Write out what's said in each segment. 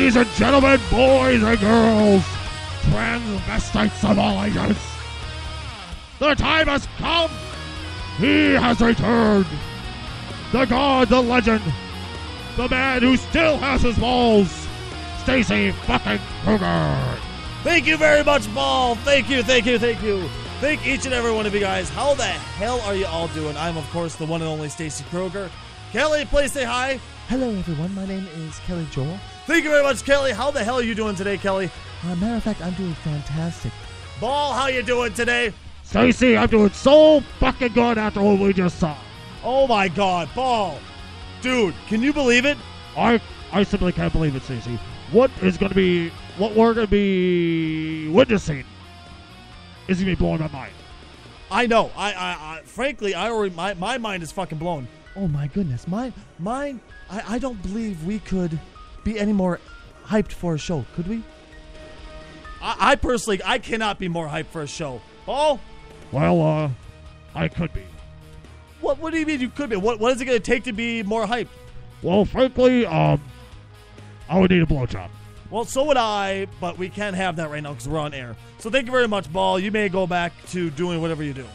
Ladies and gentlemen, boys and girls, transvestites of all ages, the time has come. He has returned. The god, the legend, the man who still has his balls, Stacy fucking Kruger. Thank you very much, Ball. Thank you. Thank each and every one of you guys. How the hell are you all doing? I'm, of course, the one and only Stacy Kruger. Kelly, please say hi. Hello, everyone. My name is Kelly Joel. Thank you very much, Kelly. How the hell are you doing today, Kelly? Matter of fact, I'm doing fantastic. Ball, how you doing today? Stacy, I'm doing so fucking good after what we just saw. Oh, my God. Ball. Dude, can you believe it? I simply can't believe it, Stacy. What we're going to be witnessing is going to be blowing my mind. I know. I frankly, my mind is fucking blown. Oh, my goodness. Mine, I don't believe we could be any more hyped for a show, could we? I personally, I cannot be more hyped for a show. Ball? Well, I could be. What do you mean you could be? What is it going to take to be more hyped? Well, frankly, I would need a blowjob. Well, so would I, but we can't have that right now because we're on air. So thank you very much, Ball. You may go back to doing whatever you do.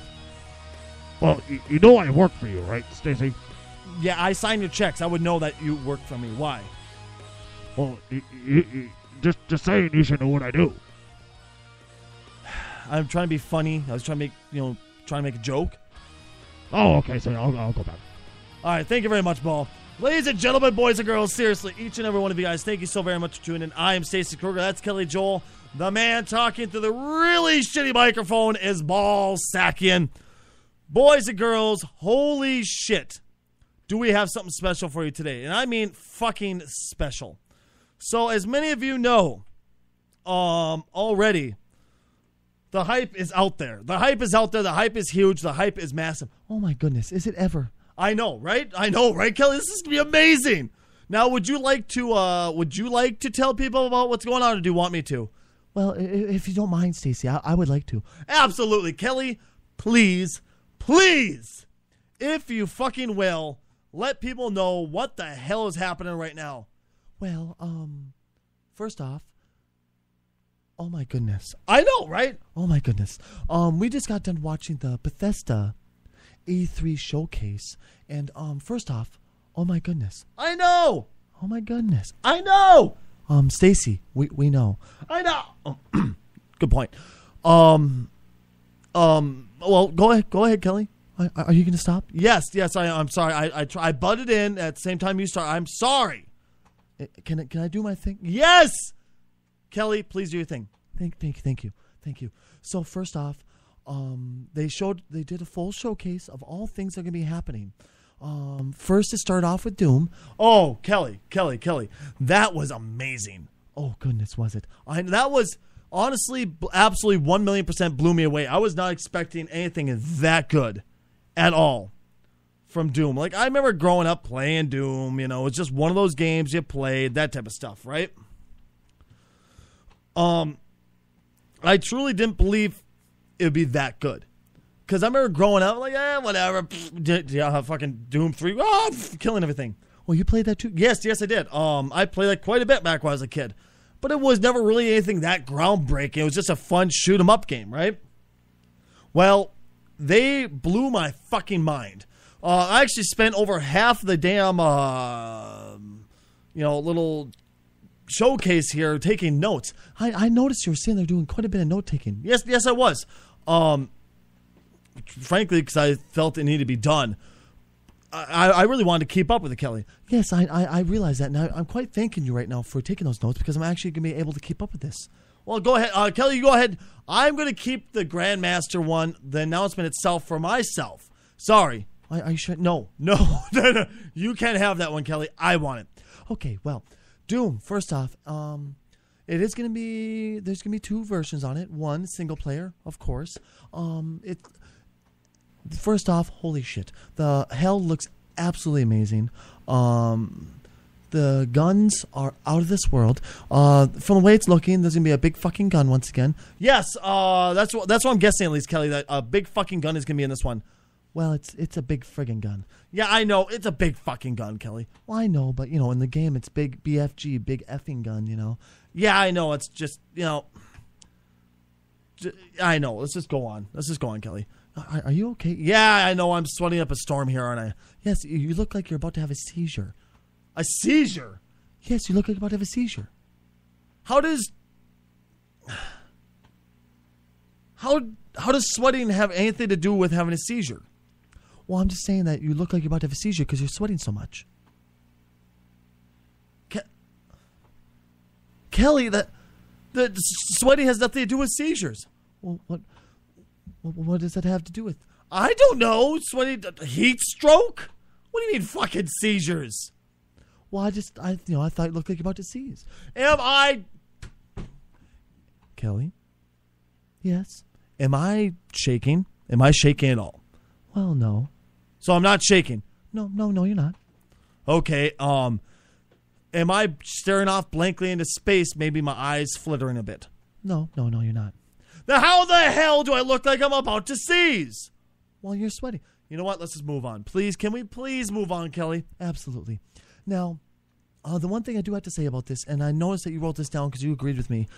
Well, you know I work for you, right, Stacy? Yeah, I sign your checks. I would know that you work for me. Why? Well, just saying you should know what I do. I'm trying to be funny. I was trying to make a joke. Oh, okay, so I'll go back. All right, thank you very much, Ball. Ladies and gentlemen, boys and girls, seriously, each and every one of you guys, thank you so very much for tuning in. I am Stacy Kruger. That's Kelly Joel. The man talking through the really shitty microphone is Ball Sakian. Boys and girls, holy shit. Do we have something special for you today? And I mean fucking special. So as many of you know already, the hype is out there. The hype is out there. The hype is huge. The hype is massive. Oh, my goodness. Is it ever? I know, right, Kelly? This is going to be amazing. Now, would you like to tell people about what's going on, or do you want me to? Well, if you don't mind, Stacy, I would like to. Absolutely. Kelly, please, if you fucking will, let people know what the hell is happening right now. Well, first off, oh my goodness. I know, right? Oh my goodness. We just got done watching the Bethesda E3 showcase, and first off, oh my goodness. I know. Oh my goodness. I know. Stacy, we know. I know. Good point. Well, go ahead, Kelly. Are you going to stop? Yes, I'm sorry. I butted in at the same time you start. I'm sorry. Can I do my thing? Yes. Kelly, please do your thing. Thank you. So first off, they did a full showcase of all things that are going to be happening. First, it started off with Doom. Oh, Kelly, that was amazing. Oh goodness, was it? That was honestly, absolutely 1,000,000% blew me away. I was not expecting anything that good at all from Doom. Like, I remember growing up playing Doom. You know, it's just one of those games you played, that type of stuff, right? I truly didn't believe it would be that good. Because I remember growing up, like, whatever. Yeah, fucking Doom 3. Killing everything. Well, you played that too? Yes, I did. I played that quite a bit back when I was a kid. But it was never really anything that groundbreaking. It was just a fun shoot-'em-up game, right? Well, they blew my fucking mind. I actually spent over half the damn, little showcase here taking notes. I noticed you were sitting there doing quite a bit of note-taking. Yes, I was. Frankly, because I felt it needed to be done. I really wanted to keep up with it, Kelly. Yes, I realize that. Now, I'm quite thanking you right now for taking those notes because I'm actually going to be able to keep up with this. Well, go ahead. Kelly, you go ahead. I'm going to keep the Grandmaster one, the announcement itself, for myself. Sorry. Are you sure? No. You can't have that one, Kelly. I want it. Okay, well, Doom, first off, it is going to be, there's going to be two versions on it. One, single player, of course. First off, holy shit. The hell looks absolutely amazing. The guns are out of this world. From the way it's looking, there's going to be a big fucking gun once again. Yes, that's what I'm guessing at least, Kelly, that a big fucking gun is going to be in this one. Well, it's a big friggin' gun. Yeah, I know. It's a big fucking gun, Kelly. Well, I know, but, in the game, it's big BFG, big effing gun, Yeah, I know. It's just, I know. Let's just go on. Kelly. Are you okay? Yeah, I know. I'm sweating up a storm here, aren't I? Yes, you look like you're about to have a seizure. A seizure? Yes, you look like you're about to have a seizure. How does sweating have anything to do with having a seizure? Well, I'm just saying that you look like you're about to have a seizure because you're sweating so much. Kelly, the sweating has nothing to do with seizures. Well, what does that have to do with? I don't know. Sweating, heat stroke? What do you mean fucking seizures? Well, I thought you looked like you're about to seize. Am I... Kelly? Yes? Am I shaking? Am I shaking at all? Well, no. So I'm not shaking? No, you're not. Okay, am I staring off blankly into space, maybe my eyes flittering a bit? No, you're not. Now how the hell do I look like I'm about to seize? Well, you're sweating. You know what? Let's just move on. Please, can we please move on, Kelly? Absolutely. Now, the one thing I do have to say about this, and I noticed that you wrote this down because you agreed with me,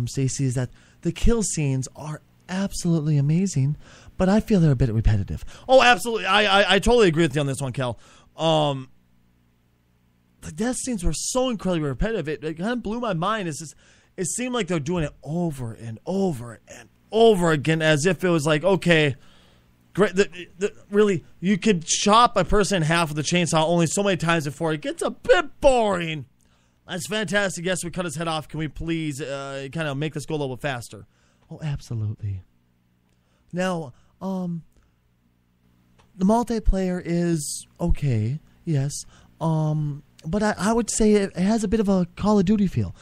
Stacey, is that the kill scenes are absolutely amazing, but I feel they're a bit repetitive. Oh, absolutely. I totally agree with you on this one, Kel. The death scenes were so incredibly repetitive. It kind of blew my mind. It seemed like they're doing it over and over and over again, as if it was like, okay, great. Really, you could chop a person in half with a chainsaw only so many times before it gets a bit boring. That's fantastic. Yes, we cut his head off. Can we please kind of make this go a little bit faster? Oh, absolutely. Now, the multiplayer is okay, yes. But I would say it has a bit of a Call of Duty feel.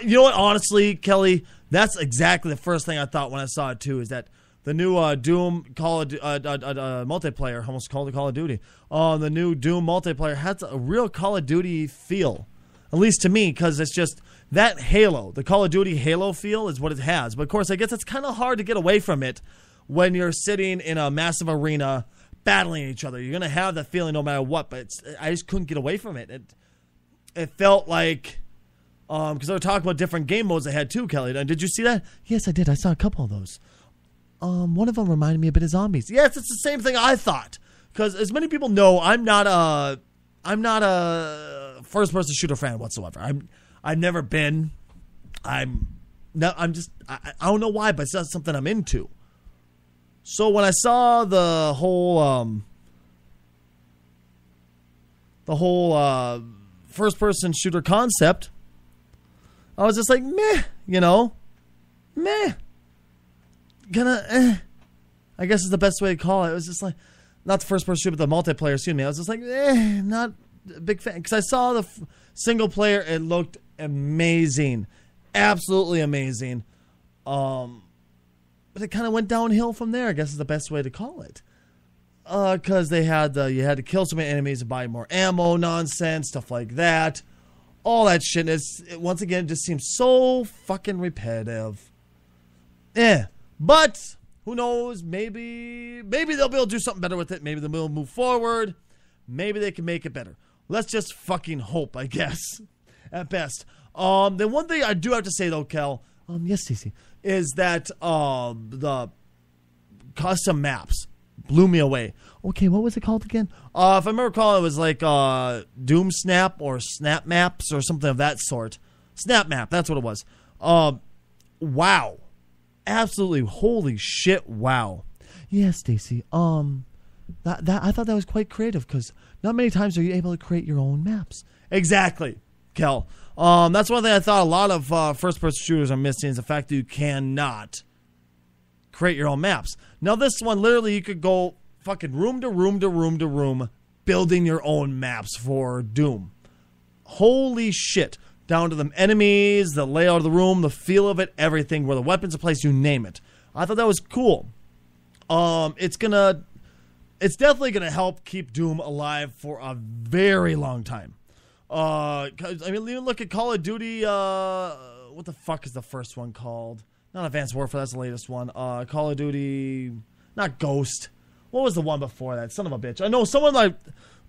You know what? Honestly, Kelly, that's exactly the first thing I thought when I saw it too. Is that the new Doom multiplayer? Almost called it Call of Duty. The new Doom multiplayer has a real Call of Duty feel, at least to me, because it's just that Halo, the Call of Duty Halo feel is what it has. But of course, I guess it's kind of hard to get away from it when you're sitting in a massive arena battling each other. You're going to have that feeling no matter what, but I just couldn't get away from it. It felt like, because they were talking about different game modes they had too, Kelly. Did you see that? Yes, I did. I saw a couple of those. One of them reminded me a bit of zombies. Yes, it's the same thing I thought. Because as many people know, I'm not a first-person shooter fan whatsoever. I've never been. I don't know why, but it's not something I'm into. So when I saw the whole first-person shooter concept, I was just like, meh, meh. I guess is the best way to call it. It was just like, not the first-person shooter, but the multiplayer, excuse me. I was just like, not a big fan. Because I saw the single player, it looked amazing. Absolutely amazing. But it kind of went downhill from there, I guess is the best way to call it. Because you had to kill so many enemies to buy more ammo, nonsense, stuff like that. All that shit. Once again, it just seems so fucking repetitive. But who knows? Maybe they'll be able to do something better with it. Maybe they'll move forward. Maybe they can make it better. Let's just fucking hope, I guess, at best. Then one thing I do have to say though, Kel. Yes, Cece. Is that the custom maps blew me away. Okay, what was it called again? If I remember calling it was like Doom Snap or Snap Maps or something of that sort. Snap Map, that's what it was. Wow. Absolutely, holy shit, wow. Yeah, Stacey. That I thought that was quite creative because not many times are you able to create your own maps. Exactly, Kel. That's one thing I thought a lot of first-person shooters are missing is the fact that you cannot create your own maps. Now, this one, literally, you could go fucking room to room to room to room building your own maps for Doom. Holy shit. Down to the enemies, the layout of the room, the feel of it, everything, where the weapons are placed, you name it. I thought that was cool. It's definitely going to help keep Doom alive for a very long time. I mean, even look at Call of Duty. What the fuck is the first one called? Not Advanced Warfare. That's the latest one. Call of Duty, not Ghost. what was the one before that? Son of a bitch. I know someone like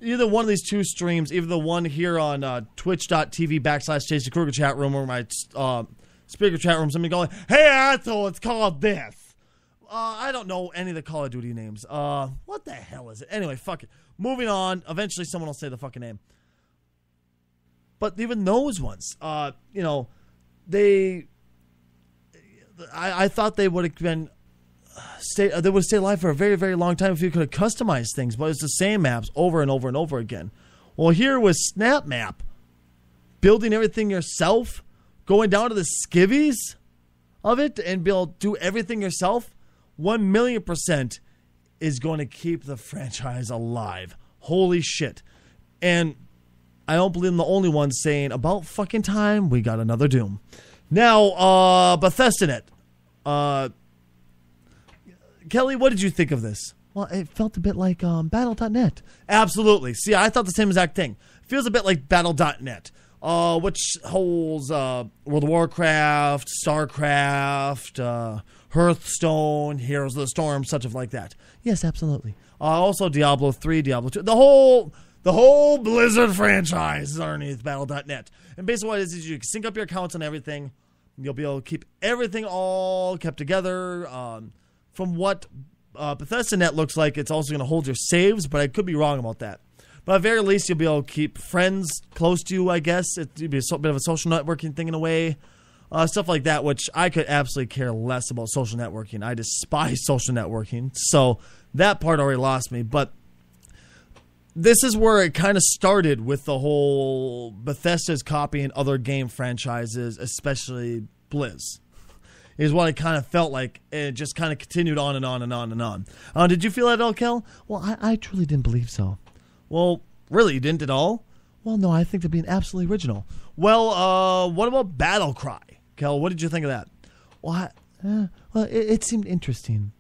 either one of these two streams, either the one here on twitch.tv/Stacey Kruger chat room or my speaker chat room, somebody going, hey, asshole, it's called this. I don't know any of the Call of Duty names. What the hell is it? Anyway, fuck it. Moving on. Eventually someone will say the fucking name. But even those ones, I thought they would have been they would stay alive for a very, very long time if you could have customized things, but it's the same maps over and over and over again. Well, here with Snap Map, building everything yourself, going down to the skivvies of it and be able to do everything yourself, 1,000,000% is going to keep the franchise alive. Holy shit. And I don't believe I'm the only one saying, about fucking time, we got another Doom. Now, BethesdaNet. Kelly, what did you think of this? Well, it felt a bit like Battle.net. Absolutely. See, I thought the same exact thing. It feels a bit like Battle.net, which holds World of Warcraft, StarCraft, Hearthstone, Heroes of the Storm, such of like that. Yes, absolutely. Also Diablo 3, Diablo 2. The whole Blizzard franchise is underneath Battle.net. And basically what it is you can sync up your accounts and everything. You'll be able to keep everything all kept together. From what BethesdaNet looks like, it's also going to hold your saves, but I could be wrong about that. But at the very least, you'll be able to keep friends close to you, I guess. It'd be a bit of a social networking thing in a way. Stuff like that, which I could absolutely care less about social networking. I despise social networking. So that part already lost me. But this is where it kind of started with the whole Bethesda's copying other game franchises, especially Blizz. Is what it kind of felt like. It just kind of continued on and on and on and on. Did you feel that at all, Kel? Well, I truly didn't believe so. Well, really, you didn't at all? Well, no, I think they're being absolutely original. Well, what about Battle Cry? Kel, what did you think of that? Well, it seemed interesting.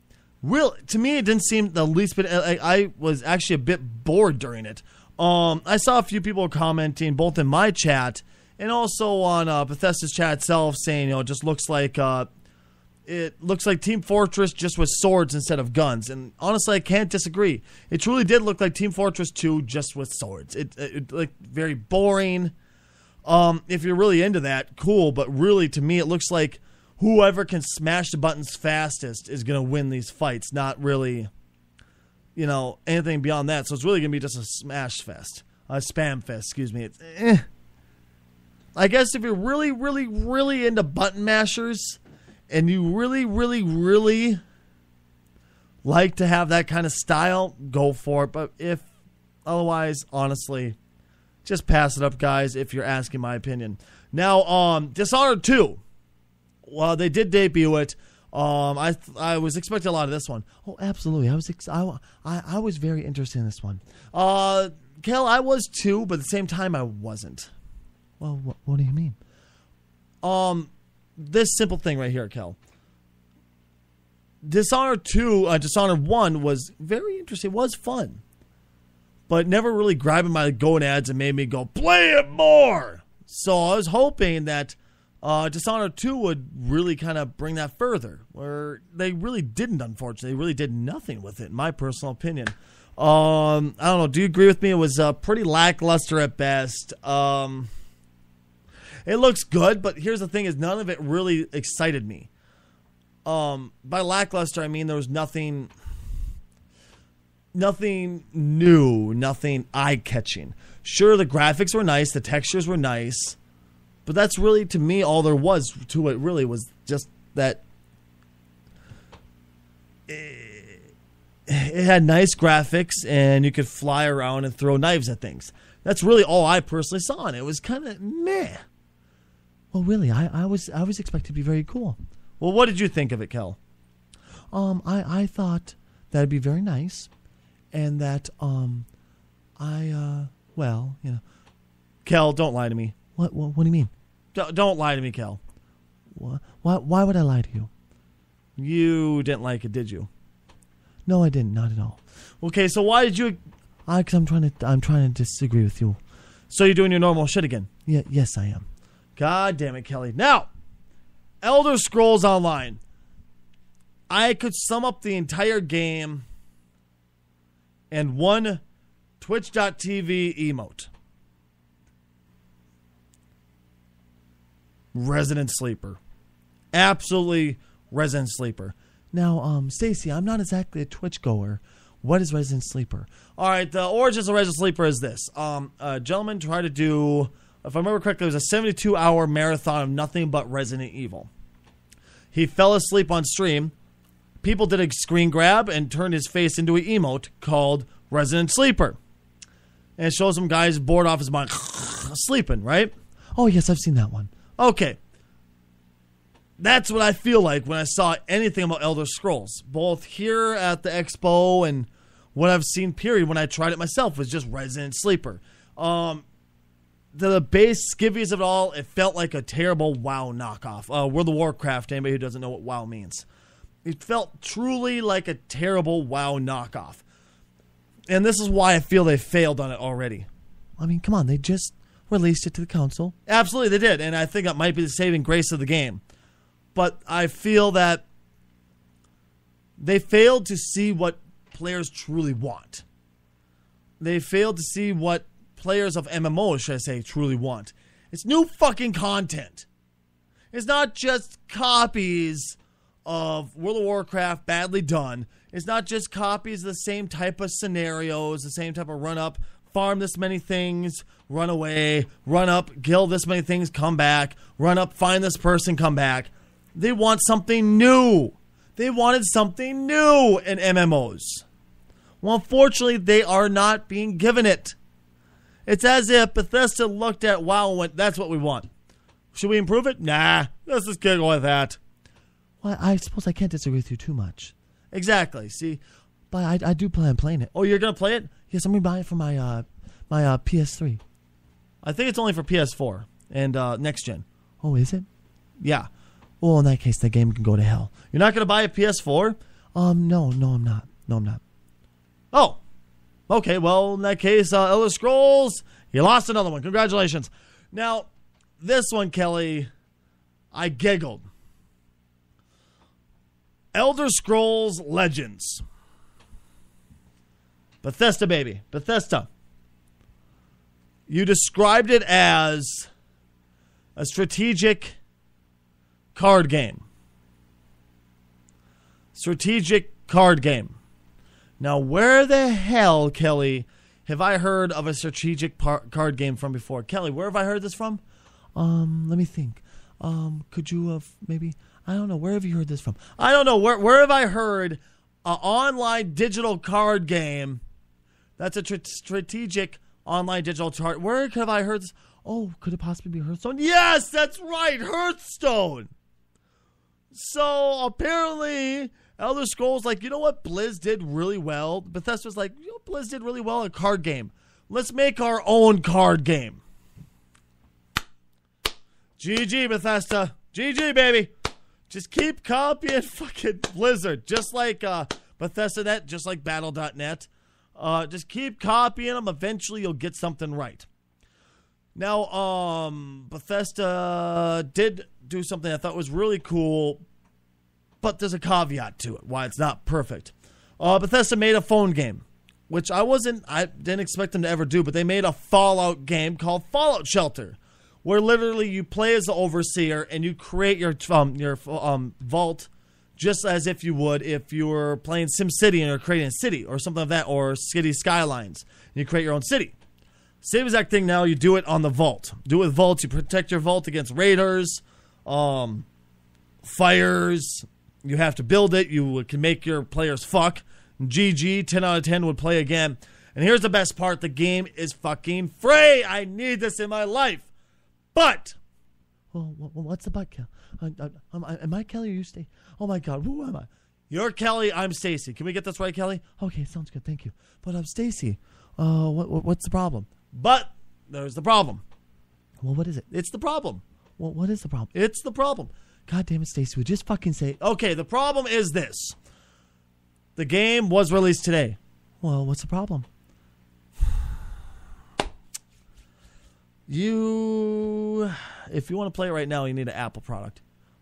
Really? To me, it didn't seem the least bit... I was actually a bit bored during it. I saw a few people commenting, both in my chat and also on Bethesda's chat itself, saying, it just looks like... it looks like Team Fortress just with swords instead of guns. And honestly, I can't disagree. It truly did look like Team Fortress 2 just with swords. It looked very boring. If you're really into that, cool. But really, to me, it looks like whoever can smash the buttons fastest is going to win these fights. Not really, anything beyond that. So it's really going to be just a smash fest. A spam fest, excuse me. I guess if you're really, really, really into button mashers... and you really, really, really like to have that kind of style, go for it. But if otherwise, honestly, just pass it up, guys, if you're asking my opinion. Now, Dishonored 2. Well, they did debut it. I was expecting a lot of this one. Oh, absolutely. I was very interested in this one. Kel, I was too, but at the same time, I wasn't. Well, what do you mean? This simple thing right here, Kel. Dishonored 1 was very interesting. It was fun. But never really grabbing my gonads and made me go, play it more! So I was hoping that Dishonored 2 would really kind of bring that further. Where they really didn't, unfortunately. They really did nothing with it, in my personal opinion. I don't know. Do you agree with me? It was pretty lackluster at best. It looks good, but here's the thing: is none of it really excited me. By lackluster, I mean there was nothing new, nothing eye-catching. Sure, the graphics were nice, the textures were nice, but that's really, to me, all there was to it. Really, was just that it had nice graphics, and you could fly around and throw knives at things. That's really all I personally saw, and it was kind of meh. Well, really, I was expecting to be very cool. Well, what did you think of it, Kel? I thought that'd be very nice, and that Kel, don't lie to me. What do you mean? Don't lie to me, Kel. Why would I lie to you? You didn't like it, did you? No, I didn't. Not at all. Okay, so why did you? Because I'm trying to disagree with you. So you're doing your normal shit again? Yeah. Yes, I am. God damn it, Kelly. Now, Elder Scrolls Online. I could sum up the entire game and one Twitch.tv emote. Resident Sleeper. Absolutely Resident Sleeper. Now, Stacy, I'm not exactly a Twitch goer. What is Resident Sleeper? All right, the origins of Resident Sleeper is this. A gentleman tried to do, if I remember correctly, it was a 72-hour marathon of nothing but Resident Evil. He fell asleep on stream. People did a screen grab and turned his face into an emote called Resident Sleeper. And it shows some guys bored off his mind, sleeping, right? Oh, yes, I've seen that one. Okay. That's what I feel like when I saw anything about Elder Scrolls. Both here at the expo and what I've seen, period, when I tried it myself, was just Resident Sleeper. The base skivvies of it all, it felt like a terrible WoW knockoff. World of Warcraft, anybody who doesn't know what WoW means. It felt truly like a terrible WoW knockoff. And this is why I feel they failed on it already. I mean, come on, they just released it to the console. Absolutely, they did. And I think that might be the saving grace of the game. But I feel that they failed to see what players truly want. They failed to see what players of MMOs, should I say, truly want. It's new fucking content. It's not just copies of World of Warcraft badly done. It's not just copies of the same type of scenarios, the same type of run-up, farm this many things, run away, run up, kill this many things, come back, run up, find this person, come back. They want something new. They wanted something new in MMOs. Well, unfortunately, they are not being given it. It's as if Bethesda looked at WoW and went, that's what we want. Should we improve it? Nah, let's just get going with that. Well, I suppose I can't disagree with you too much. Exactly, see? But I do plan on playing it. Oh, you're going to play it? Yes, I'm going to buy it for my PS3. I think it's only for PS4 and next gen. Oh, is it? Yeah. Well, in that case, the game can go to hell. You're not going to buy a PS4? No, I'm not. No, I'm not. Oh. Okay, well, in that case, Elder Scrolls, you lost another one. Congratulations. Now, this one, Kelly, I giggled. Elder Scrolls Legends. Bethesda, baby. Bethesda. You described it as a strategic card game. Strategic card game. Now, where the hell, Kelly, have I heard of a strategic card game from before? Kelly, where have I heard this from? Let me think. Could you have maybe... I don't know. Where have you heard this from? I don't know. Where have I heard an online digital card game that's a strategic online digital card? Where have I heard this? Oh, could it possibly be Hearthstone? Yes, that's right. Hearthstone. So apparently Elder Scrolls, like, you know what Blizz did really well? Bethesda's like, you know, Blizz did really well in a card game. Let's make our own card game. GG, Bethesda. GG, baby. Just keep copying fucking Blizzard. Just like Bethesda.net, just like Battle.net. Just keep copying them. Eventually you'll get something right. Now, Bethesda did do something I thought was really cool, but there's a caveat to it, why it's not perfect. Bethesda made a phone game, which I didn't expect them to ever do, but they made a Fallout game called Fallout Shelter, where literally you play as the overseer and you create your vault just as if you would if you were playing SimCity and you're creating a city or something like that, or City Skylines, and you create your own city. Same exact thing now, you do it on the vault. Do it with vaults, you protect your vault against raiders, fires, you have to build it, you can make your players fuck. GG, 10 out of 10 would play again. And here's the best part, the game is fucking free. I need this in my life. But well, what's the but, Kel? Am I Kelly or you, Stacy? Oh my God, who am I? You're Kelly, I'm Stacy. Can we get this right, Kelly? Okay, sounds good, thank you. But I'm Stacy. What's the problem? But there's the problem. Well, what is it? It's the problem. Well, what is the problem? It's the problem. God damn it, Stacy, would you just fucking say... Okay, the problem is this. The game was released today. Well, what's the problem? If you want to play it right now, you need an Apple product.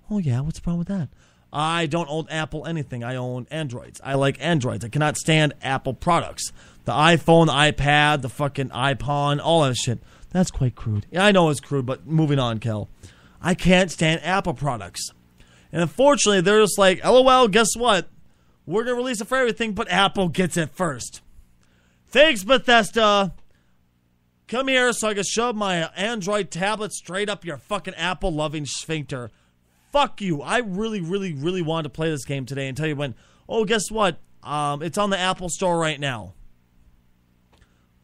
Oh, yeah, what's the problem with that? I don't own Apple anything. I own Androids. I like Androids. I cannot stand Apple products. The iPhone, the iPad, the fucking iPod, all that shit. That's quite crude. Yeah, I know it's crude, but moving on, Kel. I can't stand Apple products. And unfortunately, they're just like, LOL, guess what? We're going to release it for everything, but Apple gets it first. Thanks, Bethesda. Come here so I can shove my Android tablet straight up your fucking Apple-loving sphincter. Fuck you. I really, really, really wanted to play this game today and tell you when. Oh, guess what? It's on the Apple Store right now.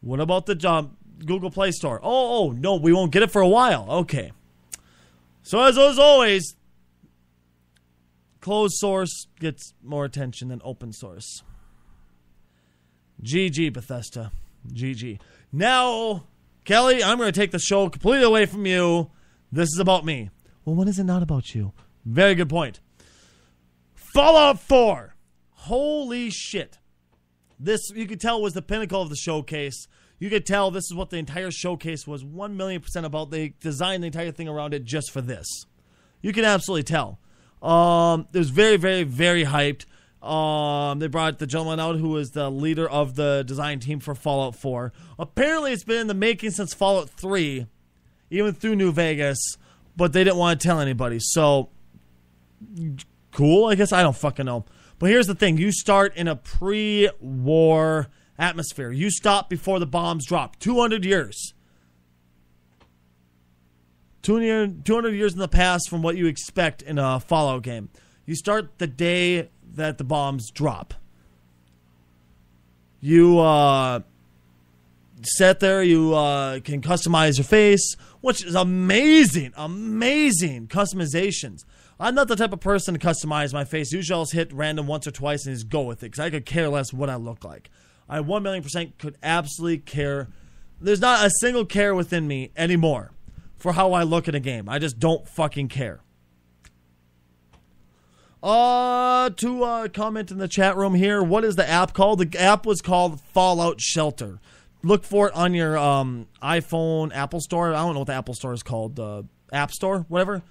What about the Google Play Store? Oh, no, we won't get it for a while. Okay. So as always, closed source gets more attention than open source. GG, Bethesda. GG. Now, Kelly, I'm going to take the show completely away from you. This is about me. Well, when is it not about you? Very good point. Fallout 4. Holy shit. This, you could tell, was the pinnacle of the showcase. You could tell this is what the entire showcase was 1,000,000% about. They designed the entire thing around it just for this. You can absolutely tell. It was very, very, very hyped. They brought the gentleman out who was the leader of the design team for Fallout 4. Apparently, it's been in the making since Fallout 3, even through New Vegas, but they didn't want to tell anybody. So, cool, I guess. I don't fucking know. But here's the thing. You start in a pre-war atmosphere. You stop before the bombs drop. 200 years. 200 years in the past from what you expect in a Fallout game. You start the day that the bombs drop. You sit there. You can customize your face, which is amazing. Amazing customizations. I'm not the type of person to customize my face. Usually I'll just hit random once or twice and just go with it because I could care less what I look like. I 1,000,000% could absolutely care. There's not a single care within me anymore for how I look in a game. I just don't fucking care. To comment in the chat room here, what is the app called? The app was called Fallout Shelter. Look for it on your iPhone Apple Store. I don't know what the Apple Store is called. App Store, whatever.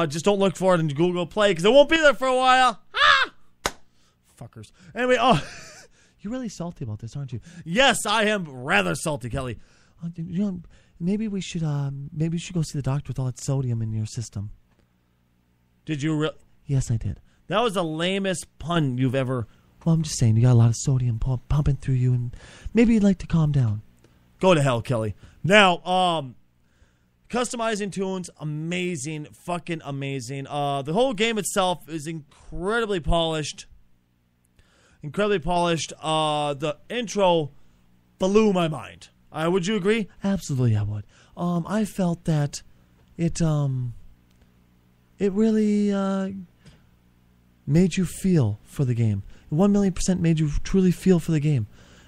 Just don't look for it in Google Play because it won't be there for a while. Ah! Fuckers. Anyway, You're really salty about this, aren't you? Yes, I am rather salty, Kelly. You know, maybe we should go see the doctor with all that sodium in your system. Did you really? Yes, I did. That was the lamest pun you've ever. Well, I'm just saying, you got a lot of sodium pumping through you, and maybe you'd like to calm down. Go to hell, Kelly. Now, customizing tunes, amazing, fucking amazing. The whole game itself is incredibly polished. The intro blew my mind. Would you agree? Absolutely, I would. I felt that it really made you feel for the game. 1,000,000% made you truly feel for the game,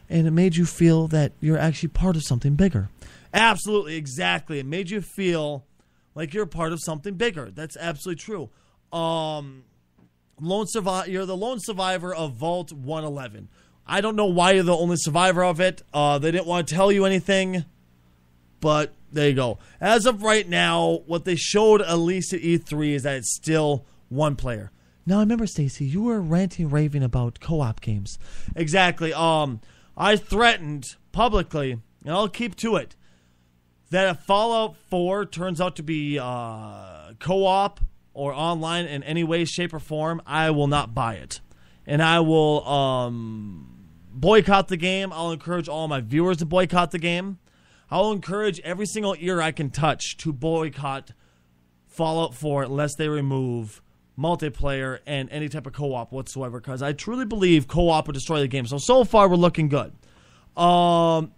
and it made you feel that you're actually part of something bigger. Absolutely, exactly. It made you feel like you're part of something bigger. That's absolutely true. You're the lone survivor of Vault 111. I don't know why you're the only survivor of it. They didn't want to tell you anything, but there you go. As of right now, what they showed at least at E3 is that it's still one player. Now, I remember, Stacy, you were ranting, raving about co-op games. Exactly. I threatened publicly, and I'll keep to it, that if Fallout 4 turns out to be co-op or online in any way, shape, or form, I will not buy it. And I will boycott the game. I'll encourage all my viewers to boycott the game. I'll encourage every single ear I can touch to boycott Fallout 4 unless they remove multiplayer and any type of co-op whatsoever, because I truly believe co-op will destroy the game. So far we're looking good. From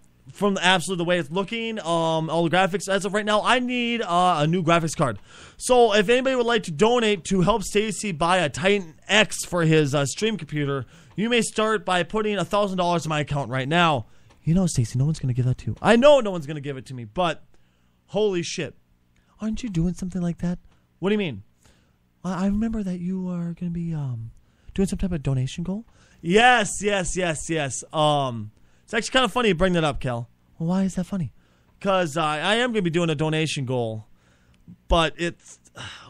the way it's looking, all the graphics as of right now, I need a new graphics card. So if anybody would like to donate to help Stacy buy a Titan X for his stream computer, you may start by putting $1,000 in my account right now. You know, Stacy, no one's going to give that to you. I know no one's going to give it to me, but holy shit. Aren't you doing something like that? What do you mean? I remember that you are going to be doing some type of donation goal. Yes. It's actually kind of funny you bring that up, Kel. Well, why is that funny? Because I am going to be doing a donation goal, but it's...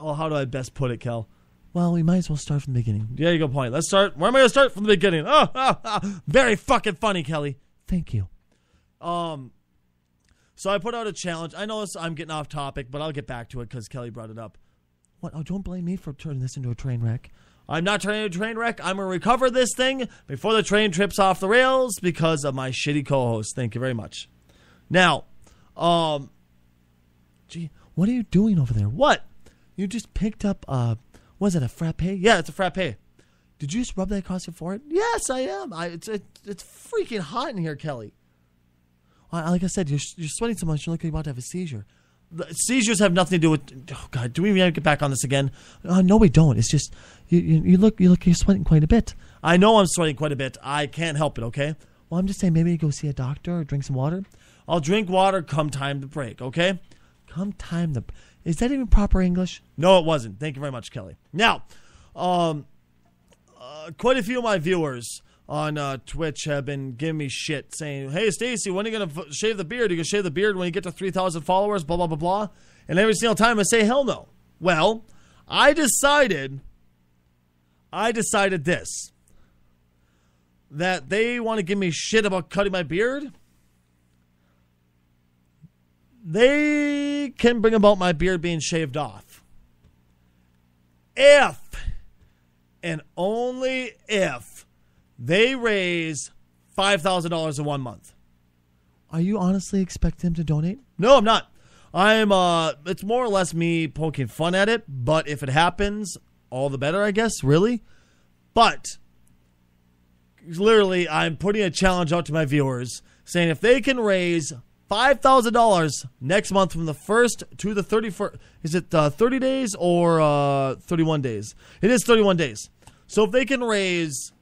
Oh, how do I best put it, Kel? Well, we might as well start from the beginning. Yeah, you go point. Let's start. Where am I going to start from the beginning? Very fucking funny, Kelly. Thank you. So I put out a challenge. I know I'm getting off topic, but I'll get back to it because Kelly brought it up. What? Oh, don't blame me for turning this into a train wreck. I'm not turning into a train wreck. I'm going to recover this thing before the train trips off the rails because of my shitty co-host. Thank you very much. Now, Gee, what are you doing over there? what? You just picked up, was it a frappe? Yeah, it's a frappe. Did you just rub that across your forehead? Yes, I am. It's freaking hot in here, Kelly. Like I said, you're sweating so much, you look like you're about to have a seizure. The seizures have nothing to do with. Oh God, do we even have to get back on this again? No, we don't. It's just you look you're sweating quite a bit. I know I'm sweating quite a bit. I can't help it. Okay. Well, I'm just saying maybe go see a doctor or drink some water. I'll drink water come time to break. Okay. Come time to. Is that even proper English? No, it wasn't. Thank you very much, Kelly. Now, quite a few of my viewers on Twitch have been giving me shit saying, hey, Stacy, when are you going to shave the beard? You can shave the beard when you get to 3,000 followers, blah, blah, blah, blah. And every single time I say, hell no. Well, I decided this, that they want to give me shit about cutting my beard. They can bring about my beard being shaved off. If, and only if, they raise $5,000 in 1 month. Are you honestly expecting them to donate? No, I'm not. It's more or less me poking fun at it, but if it happens, all the better, I guess, really. But, literally, I'm putting a challenge out to my viewers, saying if they can raise $5,000 next month from the 1st to the 31st. Is it 30 days or 31 days? It is 31 days. So if they can raise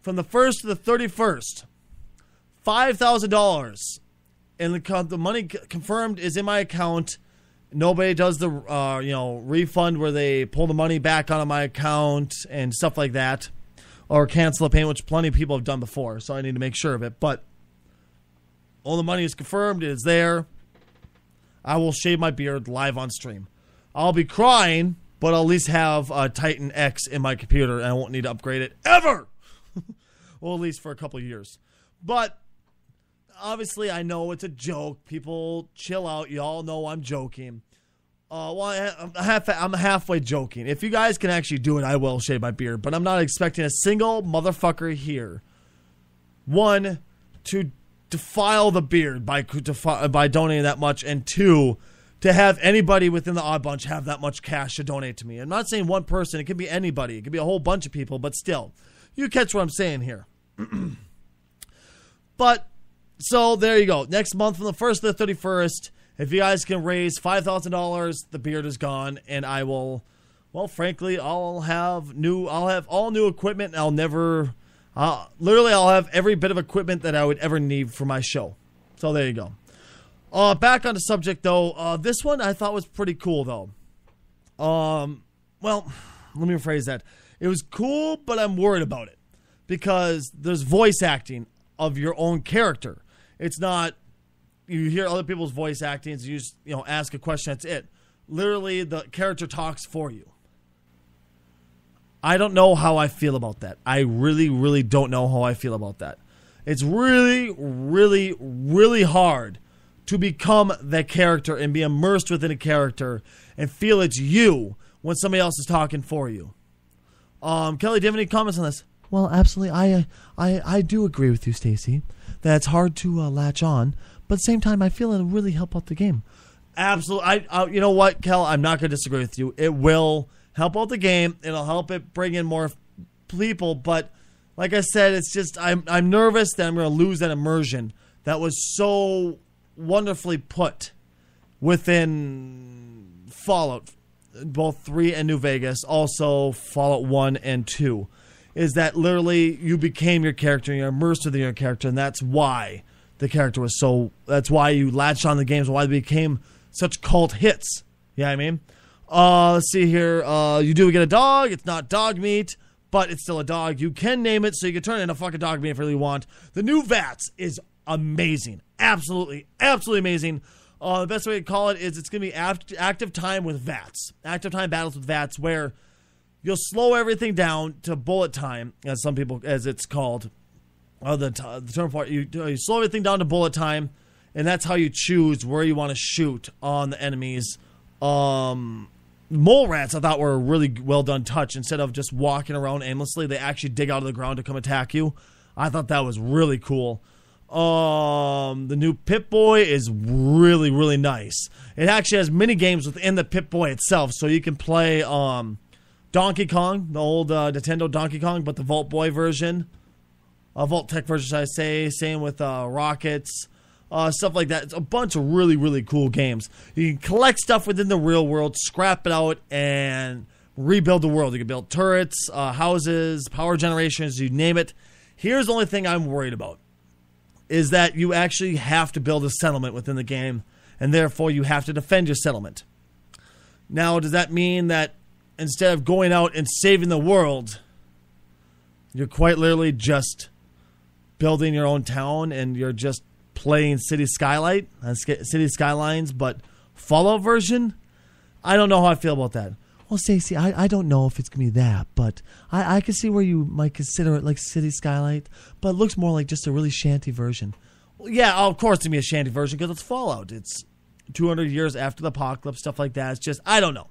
from the 1st to the 31st, $5,000, and the money confirmed is in my account. Nobody does the refund where they pull the money back out of my account and stuff like that, or cancel a payment, which plenty of people have done before. So I need to make sure of it. But all the money is confirmed. It is there. I will shave my beard live on stream. I'll be crying, but I'll at least have a Titan X in my computer, and I won't need to upgrade it ever. Well, at least for a couple of years. But obviously, I know it's a joke. People chill out. You all know I'm joking. I'm halfway joking. If you guys can actually do it, I will shave my beard. But I'm not expecting a single motherfucker here, one, to defile the beard by donating that much, and two, to have anybody within the Oddbunch have that much cash to donate to me. I'm not saying one person. It could be anybody. It could be a whole bunch of people, but still. You catch what I'm saying here. But, so there you go. Next month from the 1st to the 31st, if you guys can raise $5,000, the beard is gone, and I will, well, frankly, I'll have all new equipment, and I'll have every bit of equipment that I would ever need for my show. So there you go. Back on the subject, though. This one I thought was pretty cool, though. Well, let me rephrase that. It was cool, but I'm worried about it. Because there's voice acting of your own character. It's not, you hear other people's voice acting, so you just, ask a question, that's it. Literally, the character talks for you. I don't know how I feel about that. I really, really don't know how I feel about that. It's really, really, really hard to become that character and be immersed within a character and feel it's you when somebody else is talking for you. Kelly, do you have any comments on this? Well, absolutely. I do agree with you, Stacy, that it's hard to latch on, but at the same time, I feel it'll really help out the game. Absolutely. You know what, Kel? I'm not going to disagree with you. It will help out the game. It'll help it bring in more people, but like I said, it's just I'm nervous that I'm going to lose that immersion that was so wonderfully put within Fallout, both 3 and New Vegas, also Fallout 1 and 2, is that literally you became your character and you're immersed within your character, and that's why the character was that's why you latched on the games, why they became such cult hits. You know what I mean? Let's see here. You do get a dog. It's not dog meat, but it's still a dog. You can name it, so you can turn it into fucking dog meat if you really want. The new VATS is amazing. Absolutely, absolutely amazing. The best way to call it is it's going to be active time with VATS. Active time battles with VATS, where you'll slow everything down to bullet time, as it's called. The term for it, you slow everything down to bullet time, and that's how you choose where you want to shoot on the enemies. Mole rats I thought were a really well done touch. Instead of just walking around aimlessly, they actually dig out of the ground to come attack you. I thought that was really cool. The new Pip-Boy is really, really nice. It actually has mini games within the Pip-Boy itself, so you can play Donkey Kong, the old Nintendo Donkey Kong, but the Vault Boy version, Vault Tech version, should I say? Same with Rockets. Stuff like that. It's a bunch of really, really cool games. You can collect stuff within the real world, scrap it out, and rebuild the world. You can build turrets, houses, power generations, you name it. Here's the only thing I'm worried about, is that you actually have to build a settlement within the game, and therefore you have to defend your settlement. Now, does that mean that instead of going out and saving the world, you're quite literally just building your own town, and you're just playing City Skylines, but Fallout version? I don't know how I feel about that. Well, Stacey, I don't know if it's going to be that, but I can see where you might consider it like City Skylight, but it looks more like just a really shanty version. Well, yeah, of course it's going to be a shanty version because it's Fallout. It's 200 years after the apocalypse, stuff like that. It's just, I don't know.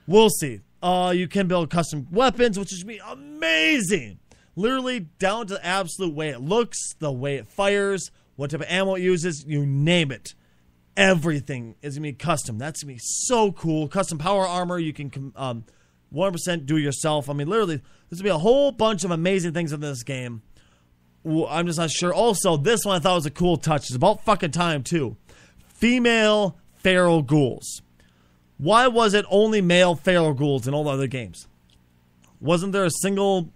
We'll see. You can build custom weapons, which is going to be amazing. Literally down to the absolute way it looks, the way it fires, what type of ammo it uses, you name it. Everything is going to be custom. That's going to be so cool. Custom power armor, you can 100% do yourself. I mean, literally, there's going to be a whole bunch of amazing things in this game. I'm just not sure. Also, this one I thought was a cool touch. It's about fucking time, too. Female feral ghouls. Why was it only male feral ghouls in all the other games? Wasn't there a single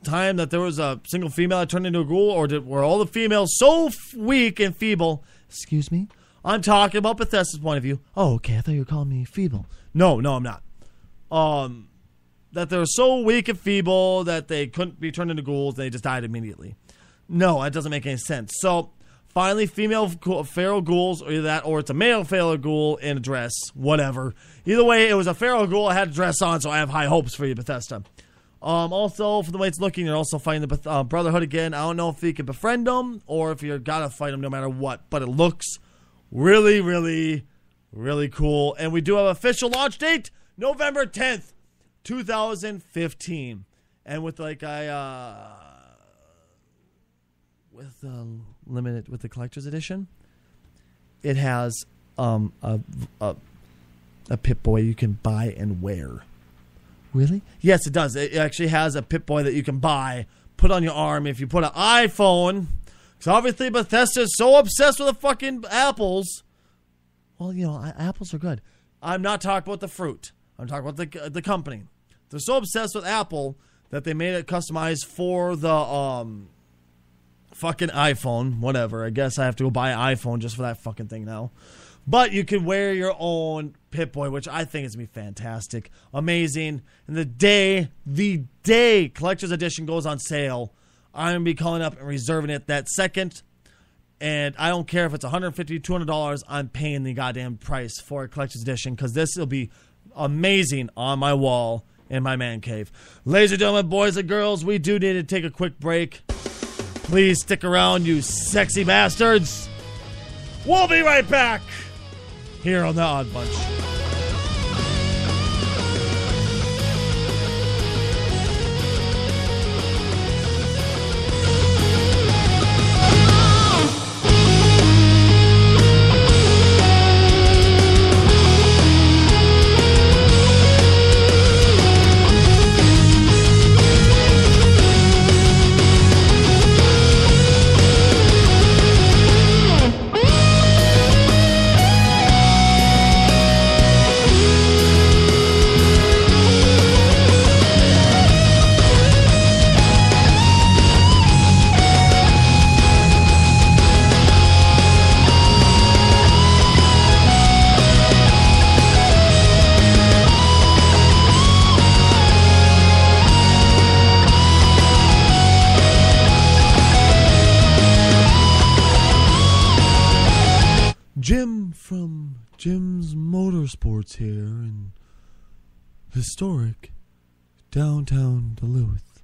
time that there was a single female that turned into a ghoul, or were all the females so weak and feeble? Excuse me? I'm talking about Bethesda's point of view. Oh, okay. I thought you were calling me feeble. No, I'm not. That they were so weak and feeble that they couldn't be turned into ghouls and they just died immediately. No, that doesn't make any sense. So, finally, female feral ghouls, or either that, or it's a male feral ghoul in a dress, whatever. Either way, it was a feral ghoul I had a dress on, so I have high hopes for you, Bethesda. Also, for the way it's looking, you're also fighting the Brotherhood again. I don't know if you can befriend them or if you're gotta fight them no matter what, but it looks really, really, really cool. And we do have an official launch date, November 10th, 2015. And with like with the collector's edition, it has a Pip-Boy you can buy and wear. Really? Yes, it does. It actually has a Pip-Boy that you can buy, put on your arm. If you put an iPhone, because obviously Bethesda is so obsessed with the fucking apples. Well, you know, apples are good. I'm not talking about the fruit. I'm talking about the company. They're so obsessed with Apple that they made it customized for the fucking iPhone. Whatever. I guess I have to go buy an iPhone just for that fucking thing now. But you can wear your own Pip-Boy, which I think is going to be fantastic. Amazing. And the day Collector's Edition goes on sale, I'm going to be calling up and reserving it that second. And I don't care if it's $150, $200, I'm paying the goddamn price for a Collector's Edition, because this will be amazing on my wall in my man cave. Ladies and gentlemen, boys and girls, we do need to take a quick break. Please stick around, you sexy bastards. We'll be right back here on the Odd Bunch. Jim from Jim's Motorsports here, and historic downtown Duluth.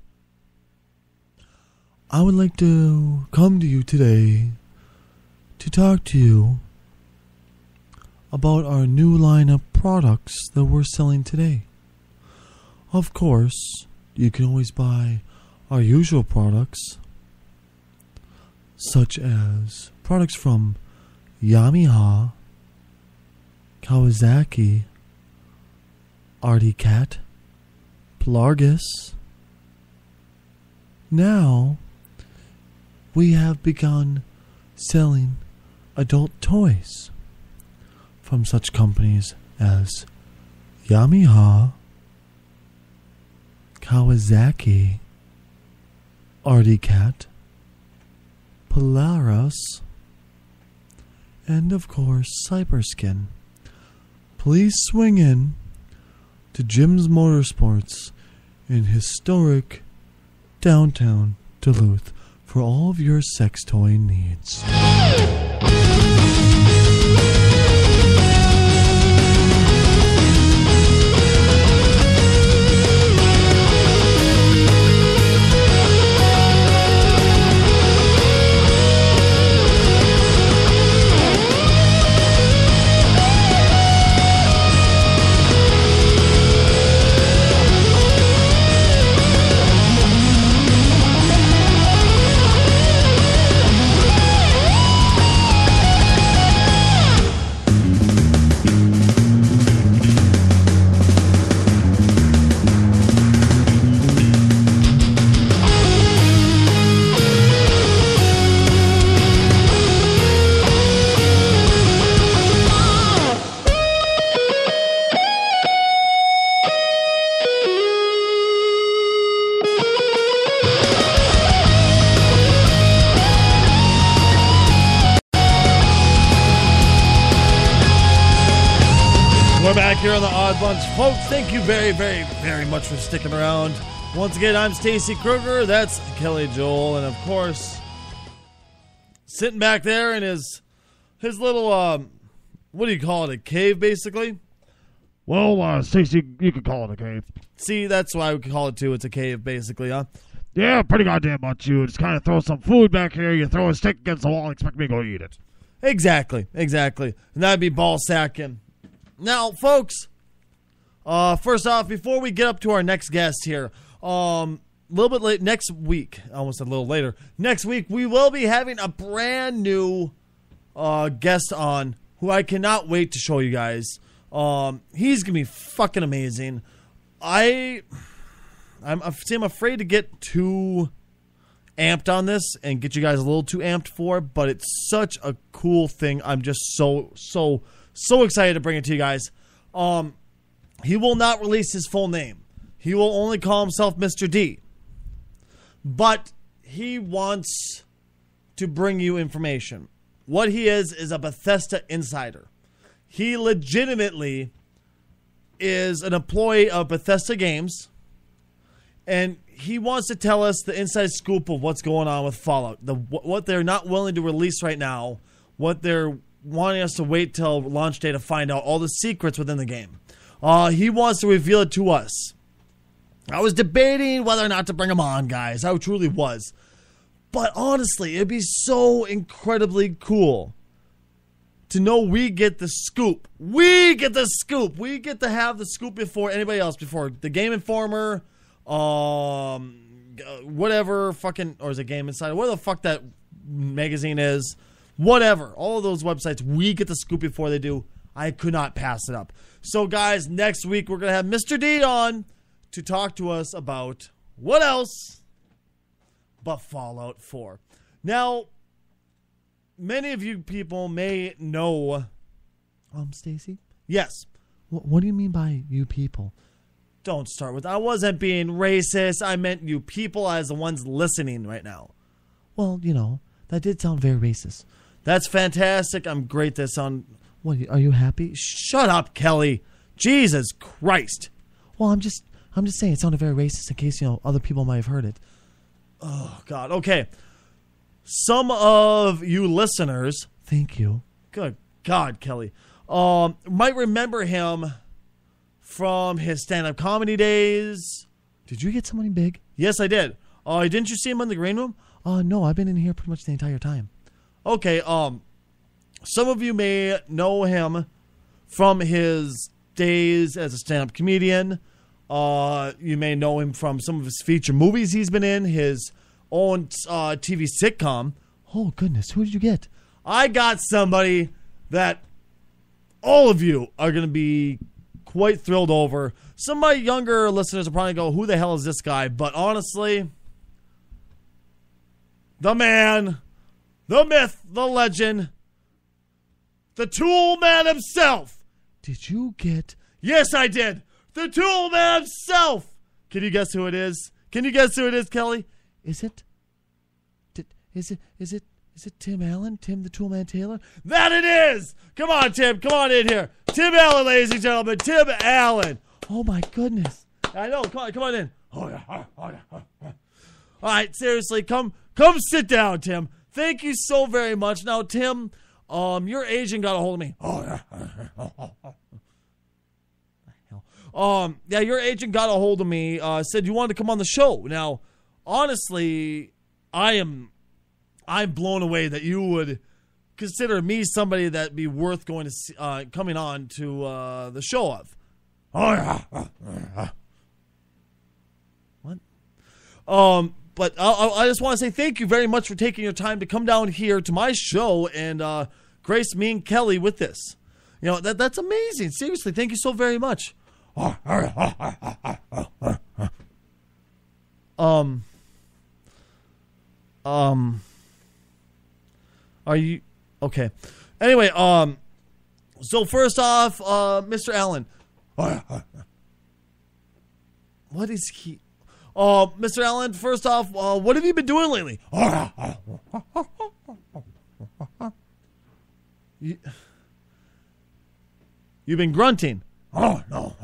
I would like to come to you today to talk to you about our new line of products that we're selling today. Of course, you can always buy our usual products, such as products from Yamaha, Kawasaki, Artie Cat, Plargus. Now, we have begun selling adult toys from such companies as Yamaha, Kawasaki, Artie Cat, Polaris, and of course Cyberskin. Please swing in to Jim's Motorsports in historic downtown Duluth for all of your sex toy needs. We're back here on the Oddbunch. Folks, thank you very, very, very much for sticking around. Once again, I'm Stacy Kruger. That's Kelly Joel. And of course, sitting back there in his little, what do you call it, a cave, basically? Well, Stacy, you could call it a cave. See, that's why we call it, too. It's a cave, basically, huh? Yeah, pretty goddamn much. You just kind of throw some food back here, you throw a stick against the wall and expect me to go eat it. Exactly. And that'd be ball sacking. Now, folks, first off, before we get up to our next guest here, a little bit late next week, I almost said a little later, next week we will be having a brand new guest on who I cannot wait to show you guys. He's going to be fucking amazing. I'm afraid to get too amped on this and get you guys a little too amped for it, but it's such a cool thing. I'm just so excited to bring it to you guys. He will not release his full name. He will only call himself Mr. D. But he wants to bring you information. What he is a Bethesda insider. He legitimately is an employee of Bethesda Games, and he wants to tell us the inside scoop of what's going on with Fallout. What they're not willing to release right now, what they're wanting us to wait till launch day to find out all the secrets within the game. He wants to reveal it to us. I was debating whether or not to bring him on, guys. I truly was. But honestly, it'd be so incredibly cool to know we get the scoop. We get the scoop. We get to have the scoop before anybody else, before the Game Informer, whatever fucking, or is it Game Insider? What the fuck that magazine is. Whatever. All of those websites, we get the scoop before they do. I could not pass it up. So, guys, next week we're going to have Mr. D on to talk to us about what else but Fallout 4. Now, many of you people may know... Stacy? Yes. What do you mean by you people? Don't start with... I wasn't being racist. I meant you people as the ones listening right now. Well, that did sound very racist. That's fantastic. I'm great this on... What, are you happy? Shut up, Kelly. Jesus Christ. Well, I'm just saying it sounded very racist in case, other people might have heard it. Oh, God. Okay. Some of you listeners... Thank you. Good God, Kelly. Might remember him from his stand-up comedy days. Did you get somebody big? Yes, I did. Didn't you see him in the green room? No, I've been in here pretty much the entire time. Okay, some of you may know him from his days as a stand-up comedian. You may know him from some of his feature movies he's been in, his own TV sitcom. Oh, goodness. Who did you get? I got somebody that all of you are going to be quite thrilled over. Some of my younger listeners will probably go, who the hell is this guy? But honestly, the man, the myth, the legend, the Tool Man himself. Did you get... Yes, I did. The Tool Man himself. Can you guess who it is? Can you guess who it is, Kelly? Is it Tim Allen? Tim the Tool Man Taylor? That it is. Come on, Tim. Come on in here. Tim Allen, ladies and gentlemen. Tim Allen. Oh, my goodness. I know. Come on in. Oh, yeah. All right, seriously, come sit down, Tim. Thank you so very much. Now, Tim, your agent got a hold of me. Oh, yeah. Your agent got a hold of me, said you wanted to come on the show. Now, honestly, I'm blown away that you would consider me somebody that'd be worth going to coming on to the show of. Oh, yeah. What? But I just want to say thank you very much for taking your time to come down here to my show and grace me and Kelly with this. You know, that's amazing. Seriously, thank you so very much. Are you okay? Anyway, so first off, Mr. Allen. What is he? Mr. Allen, first off, what have you been doing lately? You've been grunting. Oh, no.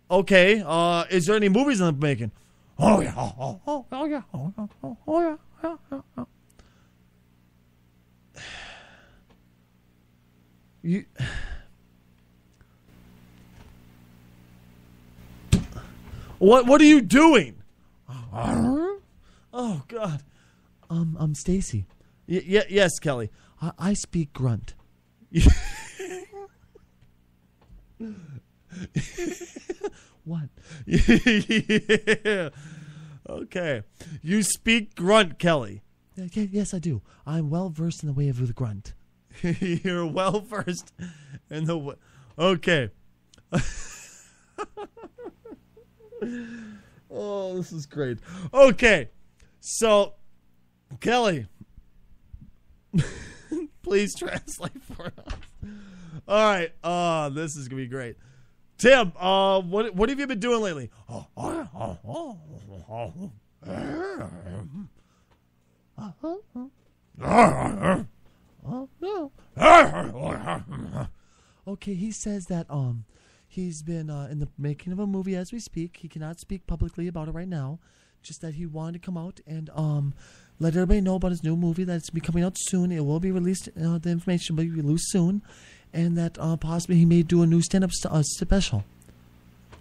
Okay, is there any movies in the making? Oh, yeah. Oh, yeah. Oh, yeah. You... What are you doing? Oh, God. Stacy. Yes, Kelly. I speak grunt. What? Yeah. Okay. You speak grunt, Kelly. Yes, I do. I'm well versed in the way of the grunt. You're well versed in the... Okay. Oh, this is great. Okay. So, Kelly, please translate for us. All right. This is going to be great. Tim, what have you been doing lately? Okay, he says that he's been in the making of a movie as we speak. He cannot speak publicly about it right now. Just that he wanted to come out and let everybody know about his new movie that's be coming out soon. It will be released. The information will be released soon, and that possibly he may do a new stand-up special.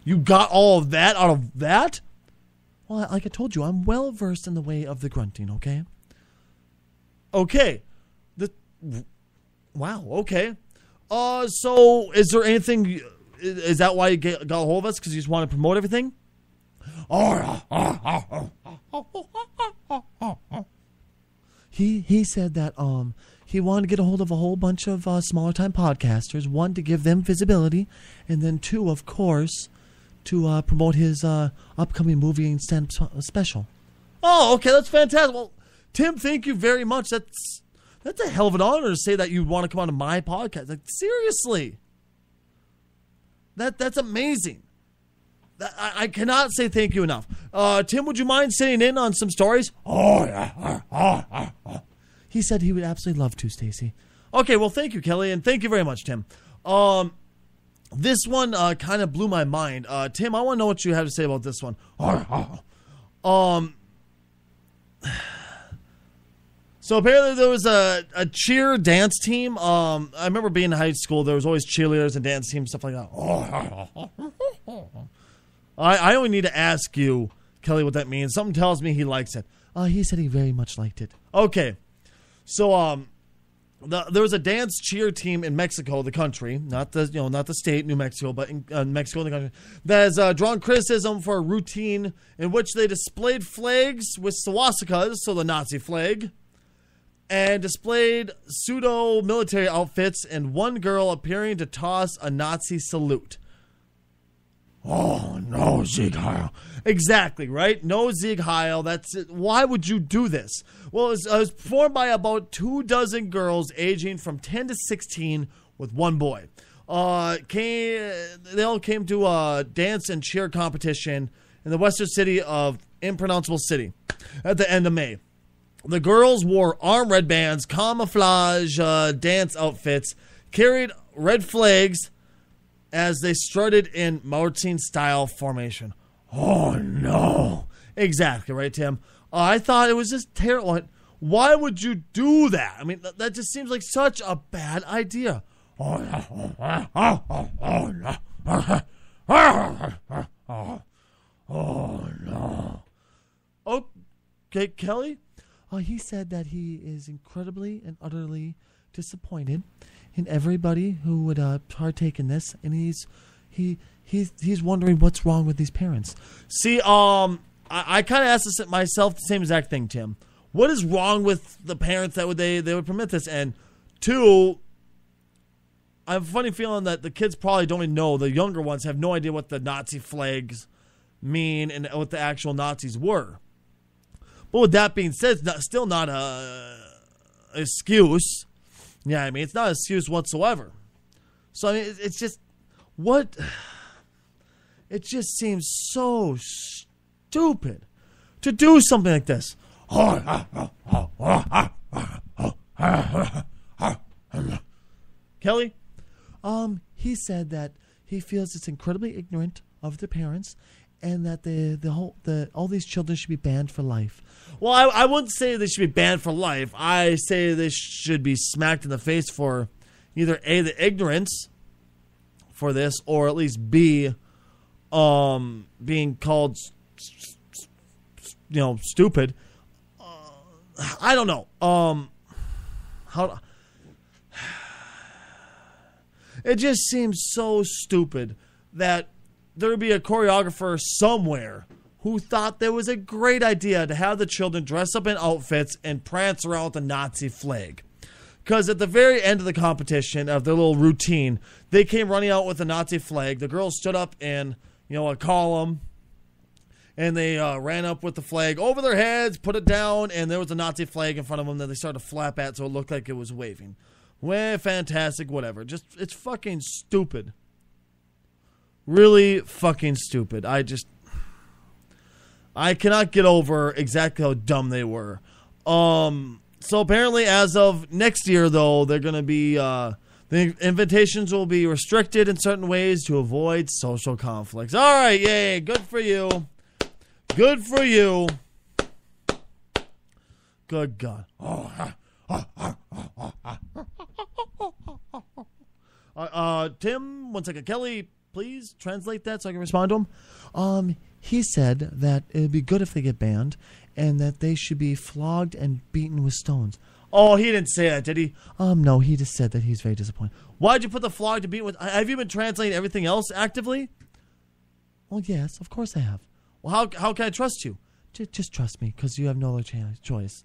You got all of that out of that? Well, like I told you, I'm well versed in the way of the grunting. Okay. Okay. Wow. Okay. So is there anything? Is that why you got a hold of us? Because you just want to promote everything? He said that he wanted to get a hold of a whole bunch of smaller time podcasters. One, to give them visibility, and then two, of course, to promote his upcoming movie and stand-up special. Oh, okay, that's fantastic. Well, Tim, thank you very much. That's a hell of an honor to say that you want to come on to my podcast. Like, seriously. That's amazing. I cannot say thank you enough. Tim, would you mind sitting in on some stories? Oh, yeah. He said he would absolutely love to, Stacy. Okay, well, thank you, Kelly, and thank you very much, Tim. This one kind of blew my mind. Tim, I want to know what you have to say about this one. So apparently there was a cheer dance team. I remember being in high school. There was always cheerleaders and dance teams, stuff like that. I only need to ask you, Kelly, what that means. Something tells me he likes it. He said he very much liked it. Okay. So there was a dance cheer team in Mexico, the country, not the state, New Mexico, but in Mexico, the country, that has drawn criticism for a routine in which they displayed flags with swastikas, so the Nazi flag, and displayed pseudo-military outfits, and one girl appearing to toss a Nazi salute. Oh, no, Sieg Heil. Exactly, right? No Sieg Heil. That's it. Why would you do this? Well, it was performed by about 24 girls aging from 10 to 16 with one boy. They all came to a dance and cheer competition in the western city of Impronounceable City at the end of May. The girls wore arm red bands, camouflage dance outfits, carried red flags as they strutted in marching-style formation. Oh, no. Exactly, right, Tim? I thought it was just terrible. Why would you do that? I mean, that just seems like such a bad idea. Oh, no. Okay, Kelly? He said that he is incredibly and utterly disappointed in everybody who would partake in this, and he's wondering what's wrong with these parents. See, I kind of asked this myself, the same exact thing, Tim. What is wrong with the parents that they would permit this? And two, I have a funny feeling that the kids probably don't even know. The younger ones have no idea what the Nazi flags mean and what the actual Nazis were. But with that being said, it's still not a excuse. Yeah, I mean, it's not an excuse whatsoever. So, I mean, it's just, what? It just seems so stupid to do something like this. Kelly? He said that he feels it's incredibly ignorant of the parents, and that all these children should be banned for life. Well, I wouldn't say they should be banned for life. I say they should be smacked in the face for either A, the ignorance for this, or at least B, being called, stupid. I don't know. It just seems so stupid that there would be a choreographer somewhere who thought there was a great idea to have the children dress up in outfits and prance around with the Nazi flag. Because at the very end of the competition, of their little routine, they came running out with the Nazi flag. The girls stood up in, a column, and they ran up with the flag over their heads, put it down, and there was a Nazi flag in front of them that they started to flap at so it looked like it was waving. Well, fantastic, whatever. Just, it's fucking stupid. Really fucking stupid. I cannot get over exactly how dumb they were. So apparently as of next year, though, they're going to be, the invitations will be restricted in certain ways to avoid social conflicts. All right, yay, good for you. Good for you. Good God. Tim, one second. Kelly, please translate that so I can respond to him. He said that it would be good if they get banned, and that they should be flogged and beaten with stones. Oh, he didn't say that, did he? No, he just said that he's very disappointed. Why'd you put the flogged to beat with? Have you been translating everything else actively? Well, yes, of course I have. Well, how can I trust you? Just trust me, because you have no other choice.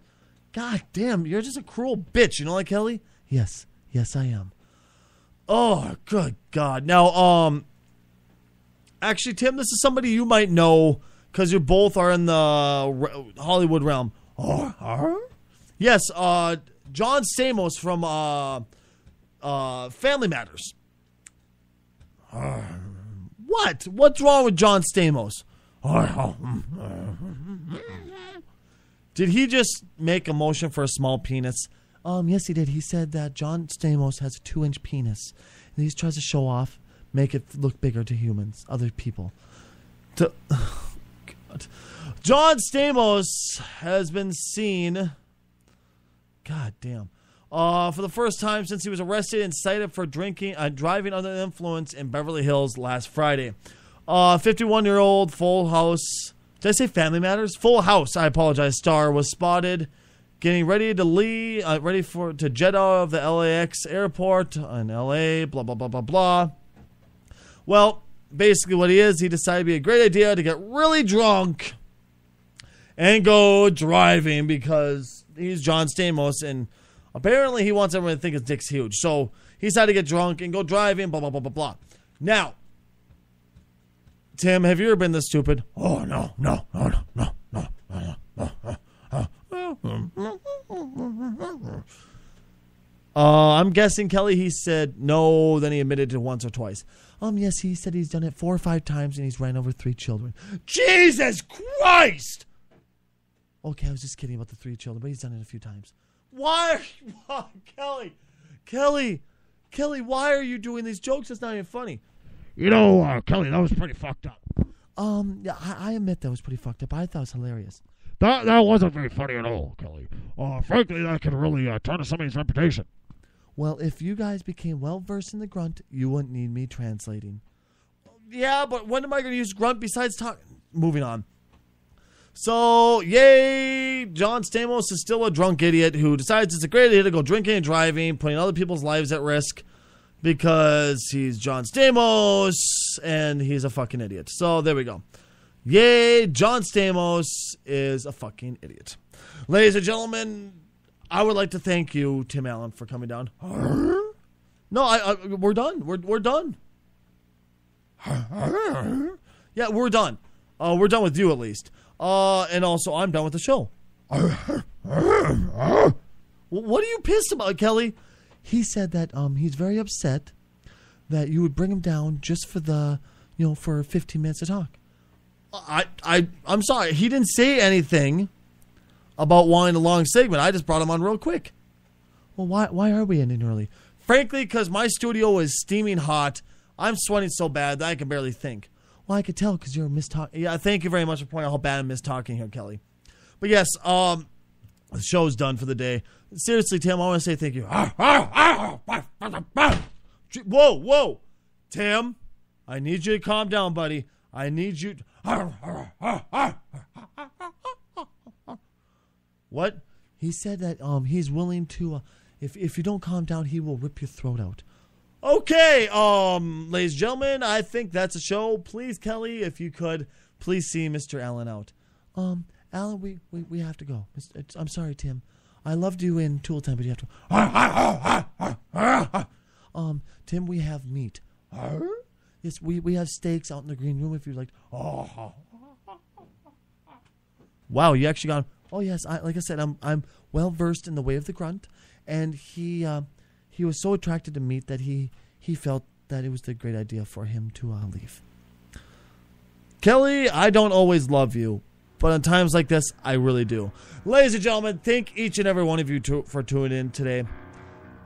God damn, you're just a cruel bitch, you know, like Kelly? Yes, I am. Oh, good God. Now, actually, Tim, this is somebody you might know because you both are in the Hollywood realm. Yes, John Stamos from Family Matters. What? What's wrong with John Stamos? Did he just make a motion for a small penis? Yes, he did. He said that John Stamos has a 2-inch penis, and he tries to show off, make it look bigger to humans, other people. God. John Stamos has been seen God damn. For the first time since he was arrested and cited for driving under the influence in Beverly Hills last Friday. 51-year-old Full House. Did I say Family Matters? Full House, I apologize, star was spotted getting ready to leave, to jet out of the LAX airport in LA, blah, blah, blah, blah, blah. Well, basically what he decided it'd be a great idea to get really drunk and go driving because he's John Stamos and apparently he wants everyone to think his dick's huge. So he decided to get drunk and go driving, blah, blah, blah, blah, blah. Now, Tim, have you ever been this stupid? Oh, no. I'm guessing, Kelly, he said no, then he admitted to once or twice. Yes, he said he's done it 4 or 5 times and he's ran over 3 children. Jesus Christ! Okay, I was just kidding about the 3 children, but he's done it a few times. Why? Kelly, why are you doing these jokes? It's not even funny. You know, Kelly, that was pretty fucked up. Yeah, I admit that was pretty fucked up. I thought it was hilarious. That wasn't very funny at all, Kelly. Frankly, that could really turn somebody's reputation. Well, if you guys became well-versed in the grunt, you wouldn't need me translating. Yeah, but when am I going to use grunt besides talk? Moving on. So, yay, John Stamos is still a drunk idiot who decides it's a great idea to go drinking and driving, putting other people's lives at risk because he's John Stamos and he's a fucking idiot. So, there we go. Yay, John Stamos is a fucking idiot. Ladies and gentlemen, I would like to thank you, Tim Allen, for coming down. No, we're done. We're done. Yeah, we're done. We're done with you at least. And also, I'm done with the show. What are you pissed about, Kelly? He said that he's very upset that you would bring him down just for for 15 minutes to talk. I'm sorry. He didn't say anything about wanting a long segment. I just brought him on real quick. Well, why are we ending early? Frankly, because my studio is steaming hot. I'm sweating so bad that I can barely think. Well, I could tell because you're mistalking. Yeah, thank you very much for pointing out how bad I'm mistalking here, Kelly. But yes, the show's done for the day. Seriously, Tim, I want to say thank you. Whoa. Tim, I need you to calm down, buddy. I need you... What? He said that he's willing to... If you don't calm down, he will rip your throat out. Okay, ladies and gentlemen, I think that's a show. Please, Kelly, if you could, please see Mr. Allen out. Alan, we have to go. I'm sorry, Tim. I loved you in Tool Time, but you have to... Tim, we have meat. Yes, we have steaks out in the green room if you'd like. Wow, you actually got... Oh, yes, like I said, I'm well-versed in the way of the grunt, and he was so attracted to meat that he felt that it was the great idea for him to leave. Kelly, I don't always love you, but in times like this, I really do. Ladies and gentlemen, thank each and every one of you for tuning in today,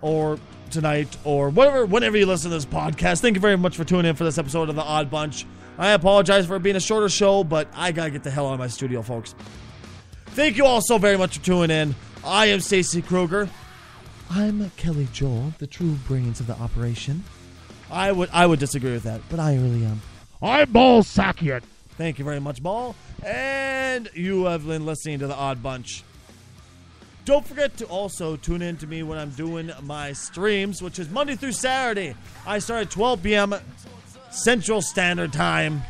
or tonight, or whenever you listen to this podcast. Thank you very much for tuning in for this episode of the Odd Bunch. I apologize for it being a shorter show, but I gotta get the hell out of my studio, folks. Thank you all so very much for tuning in. I am Stacy Kruger. I'm Kelly Joel, the true brains of the operation. I would disagree with that. But I really am. I'm Ball Sakian. Thank you very much, Ball. And you have been listening to the Odd Bunch. Don't forget to also tune in to me when I'm doing my streams, which is Monday through Saturday. I start at 12 p.m. Central Standard Time.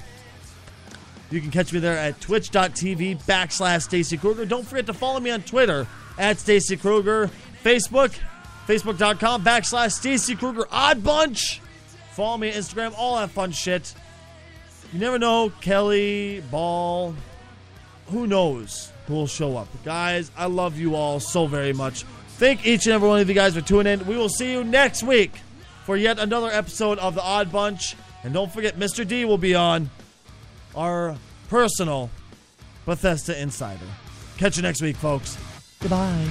You can catch me there at twitch.tv/Stacy Kruger. Don't forget to follow me on Twitter at Stacy Kruger. Facebook.com/Stacy Kruger Oddbunch. Follow me on Instagram, all that fun shit. You never know, Kelly, Ball, who knows who will show up. Guys, I love you all so very much. Thank each and every one of you guys for tuning in. We will see you next week for yet another episode of the Odd Bunch. And don't forget, Mr. D will be on, our personal Bethesda Insider. Catch you next week, folks. Goodbye.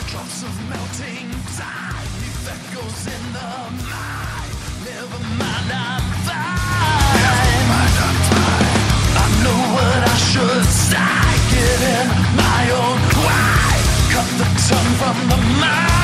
Drops of melting tide, that goes in the mind. Never mind, I'm fine. Never mind, I'm fine. I know what I should say, get in my own way. from the mind.